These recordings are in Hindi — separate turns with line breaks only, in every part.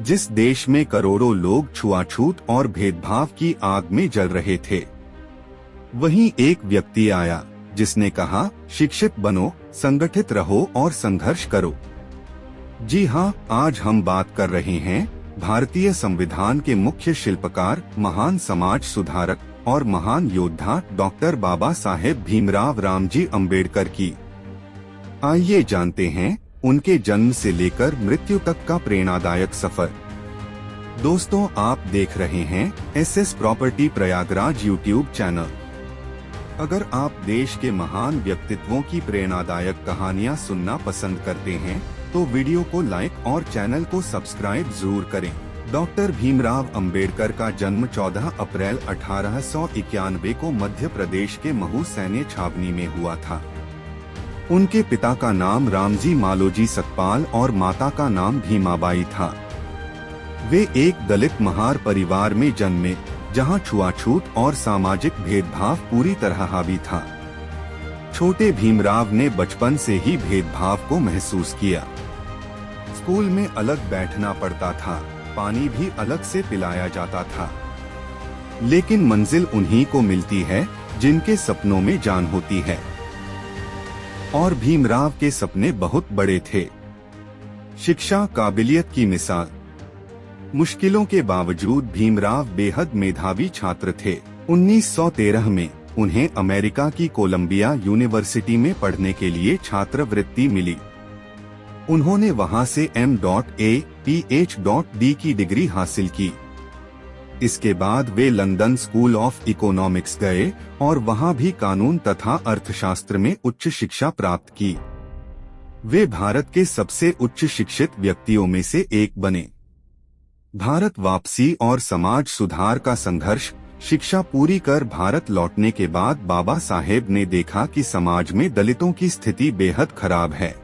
जिस देश में करोड़ों लोग छुआछूत और भेदभाव की आग में जल रहे थे, वहीं एक व्यक्ति आया जिसने कहा, शिक्षित बनो, संगठित रहो और संघर्ष करो। जी हाँ, आज हम बात कर रहे हैं भारतीय संविधान के मुख्य शिल्पकार, महान समाज सुधारक और महान योद्धा डॉक्टर बाबा साहेब भीमराव रामजी अम्बेडकर की। आइए जानते हैं उनके जन्म से लेकर मृत्यु तक का प्रेरणादायक सफर। दोस्तों, आप देख रहे हैं SS property Prayagraj YouTube channel. अगर आप देश के महान व्यक्तित्वों की प्रेरणादायक कहानियां सुनना पसंद करते हैं तो वीडियो को लाइक और चैनल को सब्सक्राइब जरूर करें। डॉक्टर भीमराव अंबेडकर का जन्म 14 अप्रैल 1891 को मध्य प्रदेश के महू सैन्य छावनी में हुआ था। उनके पिता का नाम रामजी मालोजी सतपाल और माता का नाम भीमाबाई था। वे एक दलित महार परिवार में जन्मे, जहां छुआछूत और सामाजिक भेदभाव पूरी तरह हावी था। छोटे भीमराव ने बचपन से ही भेदभाव को महसूस किया। स्कूल में अलग बैठना पड़ता था, पानी भी अलग से पिलाया जाता था। लेकिन मंजिल उन्हीं को मिलती है जिनके सपनों में जान होती है। और भीमराव के सपने बहुत बड़े थे। शिक्षा काबिलियत की मिसाल। मुश्किलों के बावजूद भीमराव बेहद मेधावी छात्र थे। 1913 में उन्हें अमेरिका की कोलंबिया यूनिवर्सिटी में पढ़ने के लिए छात्रवृत्ति मिली। उन्होंने वहां से M.A. Ph.D. की डिग्री हासिल की। इसके बाद वे लंदन स्कूल ऑफ इकोनॉमिक्स गए और वहां भी कानून तथा अर्थशास्त्र में उच्च शिक्षा प्राप्त की। वे भारत के सबसे उच्च शिक्षित व्यक्तियों में से एक बने। भारत वापसी और समाज सुधार का संघर्ष। शिक्षा पूरी कर भारत लौटने के बाद बाबा साहेब ने देखा कि समाज में दलितों की स्थिति बेहद खराब है।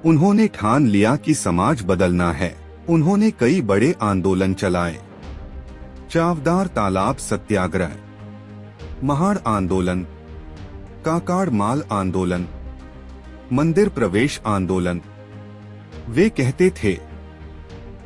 उन्होंने ठान लिया कि समाज बदलना है। उन्होंने कई बड़े आंदोलन चलाए। चावदार तालाब सत्याग्रह, महाड़ आंदोलन, काकाड़ माल आंदोलन, मंदिर प्रवेश आंदोलन। वे कहते थे,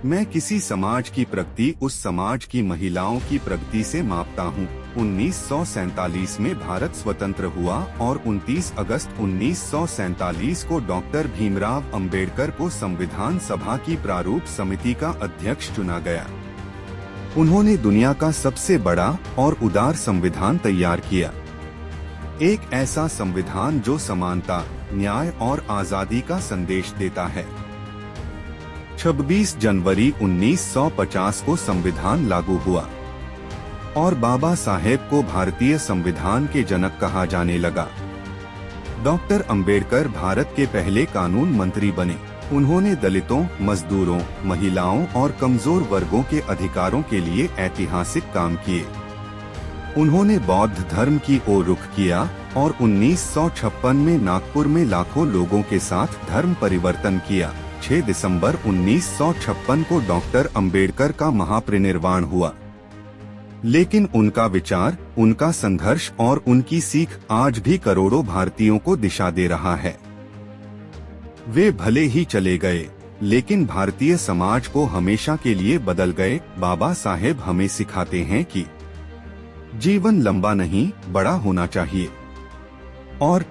मैं किसी समाज की प्रगति उस समाज की महिलाओं की प्रगति से मापता हूँ। 1947 में भारत स्वतंत्र हुआ और 29 अगस्त 1947 को डॉक्टर भीमराव अंबेडकर को संविधान सभा की प्रारूप समिति का अध्यक्ष चुना गया। उन्होंने दुनिया का सबसे बड़ा और उदार संविधान तैयार किया। एक ऐसा संविधान जो समानता, न्याय और आजादी का संदेश देता है। 26 जनवरी 1950 को संविधान लागू हुआ और बाबा साहेब को भारतीय संविधान के जनक कहा जाने लगा। डॉक्टर अंबेडकर भारत के पहले कानून मंत्री बने। उन्होंने दलितों, मजदूरों, महिलाओं और कमजोर वर्गों के अधिकारों के लिए ऐतिहासिक काम किए। उन्होंने बौद्ध धर्म की ओर रुख किया और 1956 में नागपुर में लाखों लोगों के साथ धर्म परिवर्तन किया। 6 दिसंबर 1956 को डॉक्टर अंबेडकर का महापरिनिर्वाण हुआ। लेकिन उनका विचार, उनका संघर्ष और उनकी सीख आज भी करोड़ों भारतीयों को दिशा दे रहा है। वे भले ही चले गए, लेकिन भारतीय समाज को हमेशा के लिए बदल गए। बाबा साहेब हमें सिखाते हैं कि जीवन लंबा नहीं, बड़ा होना चाहिए और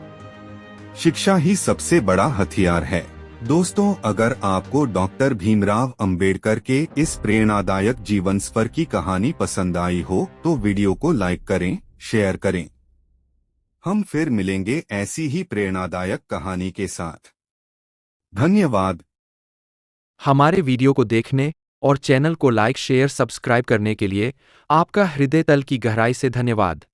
शिक्षा ही सबसे बड़ा हथियार है। दोस्तों, अगर आपको डॉक्टर भीमराव अंबेडकर के इस प्रेरणादायक जीवन सफर की कहानी पसंद आई हो तो वीडियो को लाइक करें, शेयर करें। हम फिर मिलेंगे ऐसी ही प्रेरणादायक कहानी के साथ। धन्यवाद।
हमारे वीडियो को देखने और चैनल को लाइक, शेयर, सब्सक्राइब करने के लिए आपका हृदय तल की गहराई से धन्यवाद।